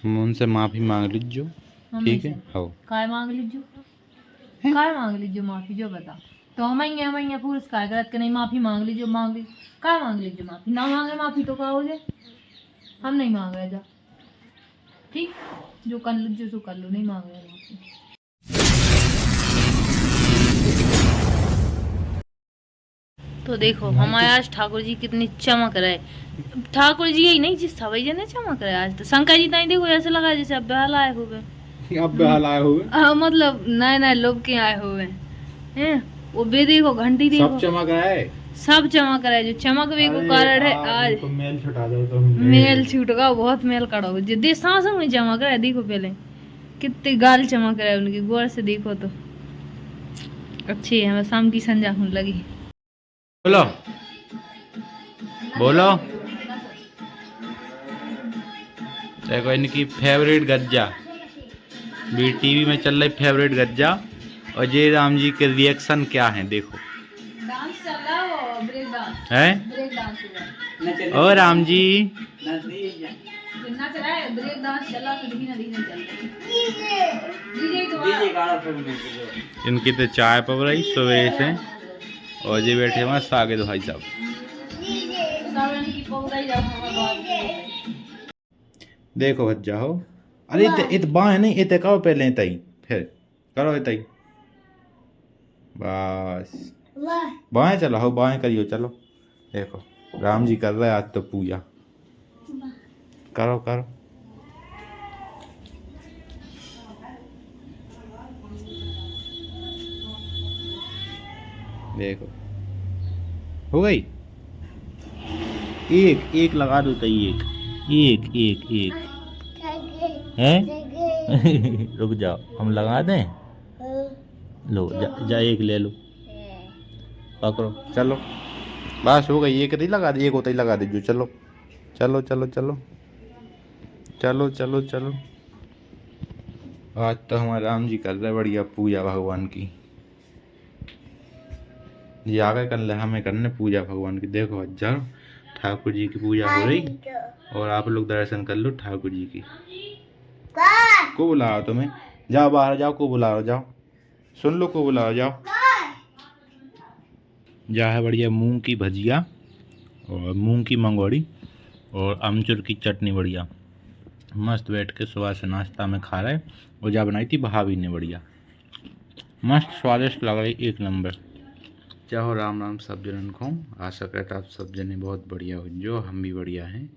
हम उनसे माफी मांग लीजिए, ठीक है? हो काय मांग लीजिए, काय मांग लीजिए माफी, जो बता। तो हम पुरुष काय करत के नहीं माफी मांग लीजिए, काय मांग लीजिए माफी, ना मांगे माफी तो का हो जाए, हम नहीं मांग रहे जा, ठीक, जो कर लो जो कर लो, नहीं मांग रहे माफी। तो देखो हमारे आज ठाकुर जी कितनी चमक रहे, ठाकुर जी यही नहीं जिस सवई जने चमक रहे आज, तो शंकर जी ताई देखो ऐसे लगा जैसे अब बेहाल आए हुए, अब बेहाल आए हुए, मतलब नए नए लोग के आए हुए हैं। वो बे देखो घंटी देखो, सब चमक रहा है, सब चमक रहा है, जो चमक वे को कारण है आज तो मेल छुटा दो तो मेल छूट का, बहुत मेल कड़ा हो जो दे सांसों में चमक रहा है, देखो पहले कितने गाल चमक रहा है उनकी, गौर से देखो तो अच्छी है, हमें शाम की संध्या होने लगी। बोलो बोलो, देखो इनकी फेवरेट गज्जा भी टीवी में चल रही, फेवरेट गज्जा, और जय राम जी के रिएक्शन क्या हैं देखो। डांस चल रहा है, ब्रेक डांस है, ब्रेक डांस ओ राम जी, नाच रहा है, ब्रेक डांस चल रहा है, धीरे धीरे चल रहा है। इनकी तो चाय पक रही सुबह से, और जी बैठे मस्त आगे तो भाई साहब। देखो बच्चा हो, अरे इत बाएं नहीं, इत करो पहले तई, फिर करो तई, बस बाएं चलो हो, बाएं करियो, चलो देखो राम जी कर रहे आज तो पूजा, करो करो, देखो हो गई, एक एक लगा दो तई, एक एक एक एक हैं रुक जाओ हम लगा दें, लो जा एक ले लो, पकड़ो, चलो बस हो गई, एक नहीं लगा दे, एक होता ही लगा दीजिए, चलो चलो चलो चलो चलो चलो चलो। आज तो हमारे राम जी कर रहे बढ़िया पूजा भगवान की, ये आगे कर ले, हमें करने पूजा भगवान की। देखो हजार ठाकुर जी की पूजा हो रही, और आप लोग दर्शन कर लो ठाकुर जी की। को बुला रहा तुम्हें, जाओ बाहर जाओ, को बुला रहा, जाओ सुन लो, को बुला रहा, जाओ। जा है बढ़िया मूंग की भजिया और मूंग की मंगोड़ी और अमचूर की चटनी, बढ़िया मस्त बैठ के सुबह से नाश्ता में खा रहे, और जा बनाई थी भाभी ने, बढ़िया मस्त स्वादिष्ट लग रही, एक नंबर। चाहो राम राम सब जनन को, आशा करता आप सब जने बहुत बढ़िया हो, जो हम भी बढ़िया हैं।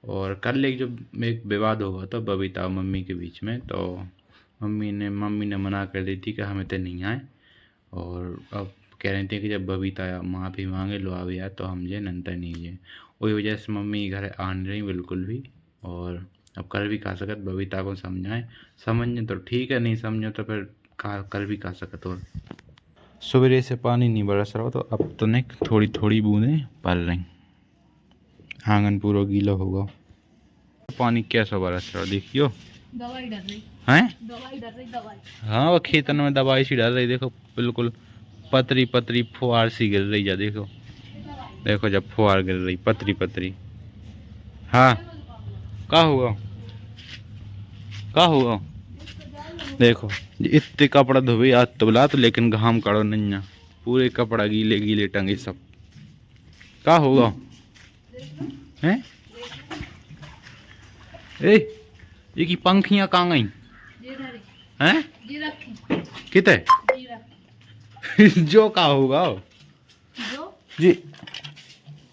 और कल एक जो एक विवाद हुआ था बबीता और मम्मी के बीच में, तो मम्मी ने मना कर दी थी कि हमें तो नहीं आए, और अब कह रही थी कि जब बबीता माफ़ी मांगे लो आ यार, तो हम जे नंतर नहीं जे, वही वजह से मम्मी घर आ नहीं रही बिल्कुल भी। और अब कल भी कहा सकत बबीता को समझाएं, समझे तो ठीक है, नहीं समझो तो फिर कल भी कहा सकत। और सवेरे से पानी नहीं बरस रहा, तो अब तो नहीं थोड़ी थोड़ी बूंदें पड़ रही, आंगन पूरा गीला होगा। पानी कैसा बरस रहा देखियो, दवाई डर रही हैं, दवाई डर रही दवाई, हाँ वो खेतन में दवाई सी डाल रही, देखो बिल्कुल पतरी पतरी फुहार सी गिर रही है, देखो देखो जब फुहार गिर रही पतरी पतरी। हाँ क्या हुआ, क्या हुआ, देखो इतने कपड़ा धोबे आज तो बुला, तो लेकिन घाम कड़ो नहीं, पूरे कपड़ा गीले गीले टंगे सब, क्या होगा हैं? ए ये की पंखियां कहाँ गई हैं, किते जो का होगा जी,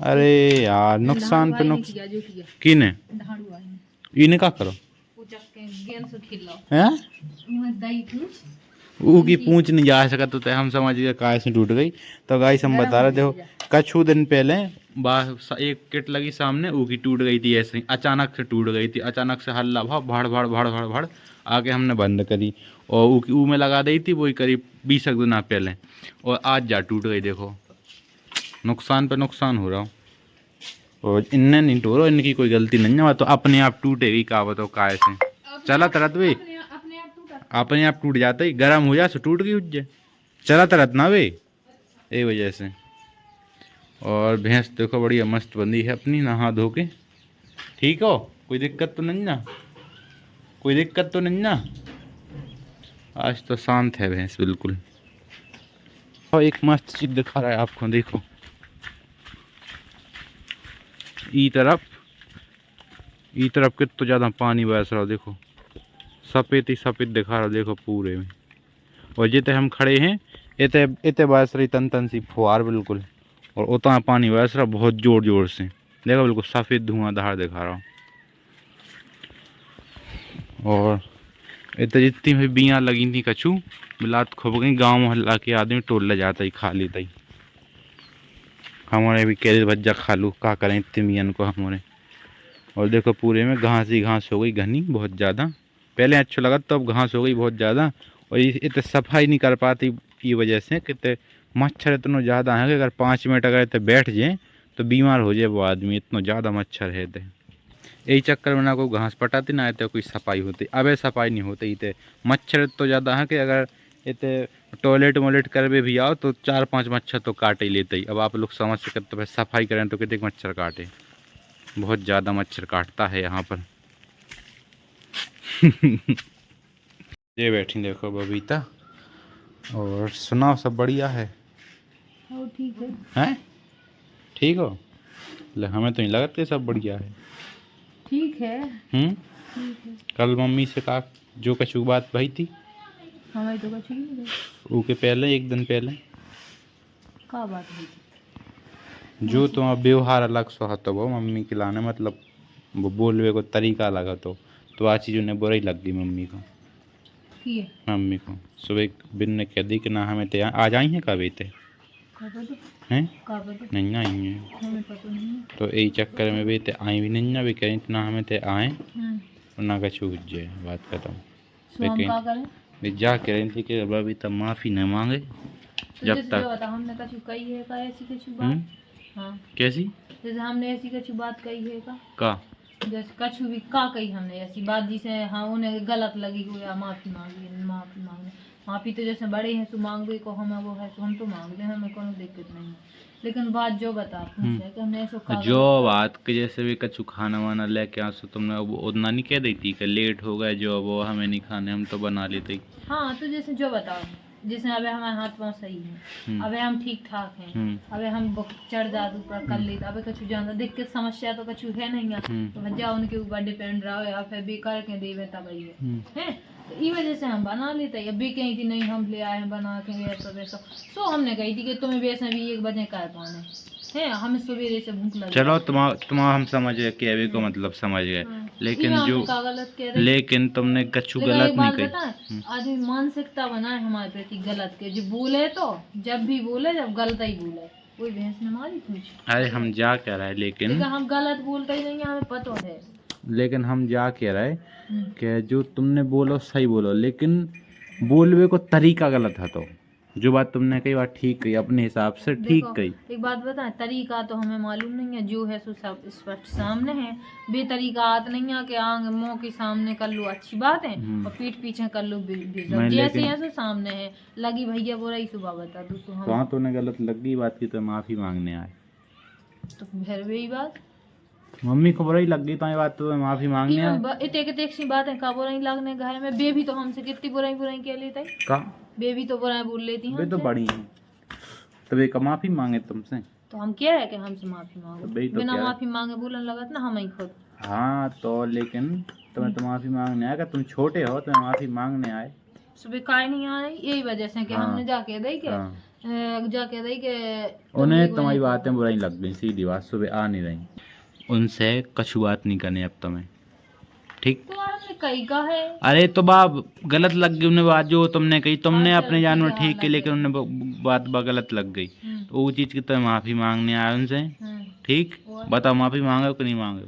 अरे यार नुकसान पे नुकसान, किने इने का करो हैं, ऊ की पूंछ नहीं जा सकता, तो हम समझ गए काय से टूट गई। तो गाइस हम बता रहे, देखो कछु दिन पहले एक किट लगी सामने, ऊ की टूट गई थी, ऐसे ही अचानक से टूट गई थी, अचानक से हल्ला भाव भड़ भड़ भड़ भड़ भड़ आके हमने बंद करी, और ऊ में लगा दी थी वही करीब 20 दिन पहले, और आज जा टूट गई। देखो नुकसान पे नुकसान हो रहा हो, और इनने नहीं टूरो, इनकी कोई गलती नहीं है, तो अपने आप टूटेगी, का बताओ काय से चला तरत वे, अपने आप टूट जाता ही, गर्म हो जा तो टूट गई उज्जे, चला तरत ना वे, ये वजह से। और भैंस देखो बढ़िया मस्त बंदी है अपनी, नहा धो के, ठीक हो, कोई दिक्कत तो नहीं ना, कोई दिक्कत तो नहीं ना? आज तो शांत है भैंस बिल्कुल। और एक मस्त चीज दिखा रहा है आपको, देखो ई तरफ के तो ज्यादा पानी बरस रहा, देखो सफेद ही सफेद दिखा रहा, देखो पूरे में। और जिते हम खड़े हैं इते इते बरस रही तन तन सी फुहार बिल्कुल, और उतना पानी बरस रहा बहुत जोर जोर से, देखो बिल्कुल सफेद धुआंधार दिखा रहा। और इतने जितनी भी बियाँ लगी थी कछू बिलात खूब गई, गाँव मोहल्ला के आदमी टोल ले जाता ही खा लेता ही। हमारे भी कैसे भज्जा खा लूँ, क्या करें इतने बियन को हमारे। और देखो पूरे में घास ही घास हो गई घनी बहुत ज़्यादा, पहले अच्छा लगा तो अब घास हो गई बहुत ज़्यादा। और इतने सफाई नहीं कर पाती की वजह से कि मच्छर इतना ज़्यादा है कि अगर 5 मिनट अगर इतने बैठ जाए तो बीमार हो जाए वो आदमी, इतना ज़्यादा मच्छर है। यही चक्कर में ना कोई घास पटाती ना तो कोई सफाई होती, अब सफाई नहीं होती। इतने मच्छर तो ज़्यादा है कि अगर इतने टॉयलेट वॉयलेट कर भी आओ तो 4-5 मच्छर तो काट ही लेते ही। अब आप लोग समझ सकते तो फिर सफाई करें तो कितने मच्छर काटे, बहुत ज़्यादा मच्छर काटता है यहाँ पर। ये बैठी देखो बबीता, और सुनाओ सब बढ़िया है? ठीक है। हैं ठीक हो? ले हमें तो नहीं लगा कि सब बढ़िया है। ठीक है। ठीक है। कल मम्मी से कहा जो कछु बात भई थी हमें तो कुछ नहीं है। ओके पहले एक दिन पहले का बात हुई? जो तुम व्यवहार अलग सो तो वो मम्मी के लाने, मतलब वो बोलवे को तरीका लगा तो आज चीज़ उन्हें बुरी लग गई मम्मी को। मम्मी को सुबह बिन ने कह दी कि ना हमें ते आ जाई हैं कब इते हैं नहीं आई हैं, तो यही चक्कर में भी ते आई भी नहीं ना, भी कहीं ना हमें ते आए और ना का छूट जाए, बात खत्म। वे जा कह रही थी कि अभी तब माफ़ी न मांगे जब तक हमने कछु कही है का ऐसी कछु बात? हाँ कैसी? जैसे हमने ऐसी कछु बात कही है का जैसे कछु भी का कही हमने ऐसी बात जिसे हाँ उन्हें गलत लगी हो या माफ़ी मांगे माफ़ी तो जैसे बड़े हैं तो मांगे को हमें वो है तो हम तो मांग लें, हमें कोई दिक्कत नहीं है। लेकिन बात जो बता कि हमने ऐसा जो बात के जैसे भी कछु खाना वाना लेके आ सो तुमने उतना नहीं कह दी थी कि लेट हो गए जो वो हमें नहीं खाने, हम तो बना लेते। हाँ तो जैसे जो बताओ जैसे अबे हमारे हाथ पाँव सही है, अबे हम ठीक ठाक हैं, अबे हम चढ़ जादू पर कर लेते, अबे कछु जानता दिक्कत समस्या तो कछु है नहीं है, तो भज्जा उनके ऊपर डिपेंड रहो या फिर बेकार के देवे तब है तो ई वजह से हम बना लेते। अब भी कही थी नहीं हम ले आए हैं बना के ऐसा वैसा, सो हमने कही थी कि तुम्हें वैसे भी 1 बजे कर पाने है, हमें सवेरे से भूख लगी। चलो तुम्हारा हम समझ गए कि अभी को मतलब समझ गए, लेकिन जो लेकिन तुमने कछु गलत नहीं कही। आदमी मानसिकता बनाए हमारे प्रति गलत के, जो बोले तो जब भी बोले जब गलत ही बोले, कोई भैंस ने मारी कुछ। अरे हम जा कह रहे लेकिन हम गलत बोलते ही नहीं, हमें पता है। लेकिन हम जा कह रहे कि जो तुमने बोलो सही बोलो, लेकिन बोलवे को तरीका गलत है। तो जो बात तुमने कही बात ठीक कही, अपने हिसाब से ठीक कही। एक बात बताएं, तरीका तो हमें मालूम नहीं है, जो है सो सब स्पष्ट सामने है। बेतरीका आत नहीं है कि आंग मुंह के सामने कर लो अच्छी बात है और पीठ पीछे कर लो जैसे है सो सामने है लगी भैया बोला ही सुबह बता दूसरो हम वहाँ तो गलत लगी बात की तो माफी मांगने आए, तो फिर वही बात मम्मी को बुराई लग गई तो ये बात तो माफी मांगने आए। एक सी बात है का बुराई लगने घर में बेबी तो हमसे कितनी बुराई कह लेता है का बेबी तो बुराई बोल लेती है, तो बड़ी है तब एक माफी मांगे तुमसे, तो हम क्या है कि हमसे माफी मांगो, तो बिना माफी मांगे बोलने लगा ना हम ही खुद। हाँ तो लेकिन तुम्हें तो माफी मांगने आएगा, तुम छोटे हो तुम्हें माफी मांगने आए, सुबह काय नहीं आ रही यही वजह से कि हमने जाके दे के उन्हें तुम्हारी बातें बुराई लग गई, सीधी बात सुबह आ नहीं रही, उनसे कछु बात नहीं करनी अब तुम्हें, ठीक? तो आपने कही का है? अरे तो बाप गलत लग गई उन्हें बात जो तुमने कही, तुमने अपने जान में ठीक है लेकिन उन्हें बात गलत लग गई, तो वो चीज़ की तुम्हें माफ़ी मांगने आए उनसे, ठीक? बताओ माफ़ी मांगे कि नहीं मांगे?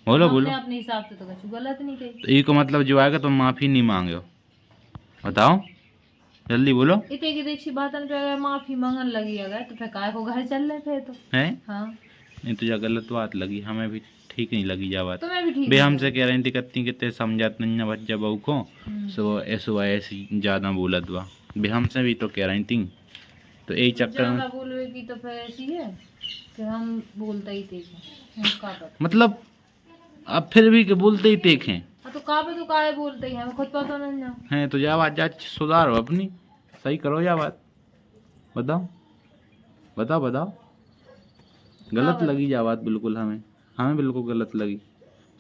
बोलो बोलो। अपने हिसाब से तो कुछ गलत नहीं कही, तो ये को मतलब जो आएगा तुम माफ़ी नहीं मांगे हो, बताओ जल्दी बोलो। इतने की बात पे माफ़ी मांगने लगी अगर तो फिर काय को घर चल रहे फिर तो है। हाँ नहीं तो जा गलत बात लगी, हमें भी ठीक नहीं लगी जा बात, तुम्हें भी ठीक बे हमसे कह रही थी कत्ती कितने समझात नहीं है बच्चा बहू को, सो ऐसो ऐसी ज़्यादा बोलत बा, बे हमसे भी तो कह रही थी, तो यही चक्कर में बोलवे की तो फिर ऐसी है कि हम बोलते ही थे मतलब अब फिर भी बोलते ही देखें तो का पे तो काहे बोलते हैं, खुद पता नहीं ना। हैं तो जा बात, जा सुधारो अपनी, सही करो जा बात, बताओ बताओ बताओ। गलत लगी जा बात बिल्कुल, हमें हमें बिल्कुल गलत लगी।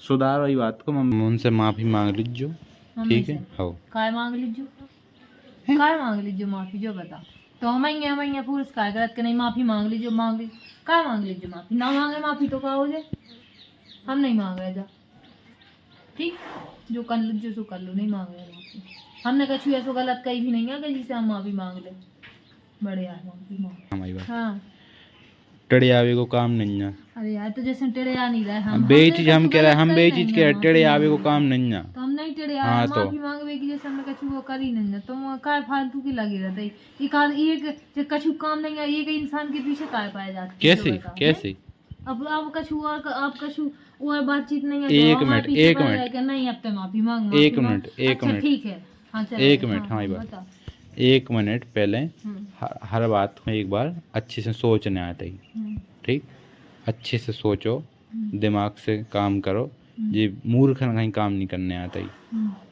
सुधारो ये बात को, मम्मी उनसे माफ़ी मांग लीजिए, ठीक है? हो काय मांग लीजिए, काय मांग लीजिए माफी, जो बता। तो हम पुरुष काय करत के नहीं माफी मांग लीजिए, मांग ली काय मांग लीजिए माफी, ना मांगे माफी तो का हो जाए। हम नहीं मांग रहे जा, ठीक, जो कर लीजिए सो कर लो, नहीं मांग रहे माफी। हमने कछु ऐसा गलत कही भी नहीं है कि जिसे हम माफी मांग ले। बढ़िया है माफी मांग। हमारी बात, हाँ टेढ़े आवे को काम नहीं है। अरे यार तो जैसे टेढ़े आ नहीं रहे, हम बे चीज हम कह रहे हैं, हम बे चीज कह रहे हैं, टेढ़े आवे को माफी काम नहीं है। तो हम नहीं टेढ़े आए, हाँ तो माफी मांगवे की जैसे हमने कछु वो करी नहीं है, तो वो काय फालतू की लगी रहते। एक जो कछु काम नहीं है, एक इंसान के पीछे काय पाए जाते हैं, कैसे जो बताओ, कैसे? हैं? अब कछु और आप कछु और बातचीत नहीं है, एक जो हमारे मिनट, पीछे एक पड़ मिनट, जाए कि नहीं अब तो माफी मांग, एक माफी मांग। मिनट, एक अच्छा मिनट, ठीक है, हाँ चलो, एक मिनट, हाँ, हमारी बात, बताओ। 1 मिनट पहले हर बात में एक बार अच्छे से सोचने आता ही, ठीक? अच्छे से सोचो, दिमाग से काम करो, ये मूर्ख न कहीं काम नहीं करने आता ही,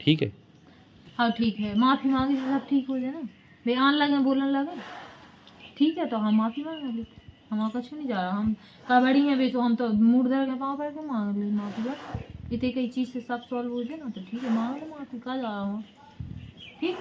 ठीक है? हाँ ठीक है, माफी मांगी से सब ठीक हो जाए ना, बयान लगे बोलने लगे, ठीक है, तो हम माफी मांग लेते, हमारा कुछ नहीं जा रहा, हम कबड्डी है बेचो, हम तो मूड धर के पाँव पड़ के मांग ले माफी, बस इतने कई चीज़ से सब सॉल्व हो जाए ना, तो ठीक है मांग लो माफी, का जा रहा हूँ, ठीक।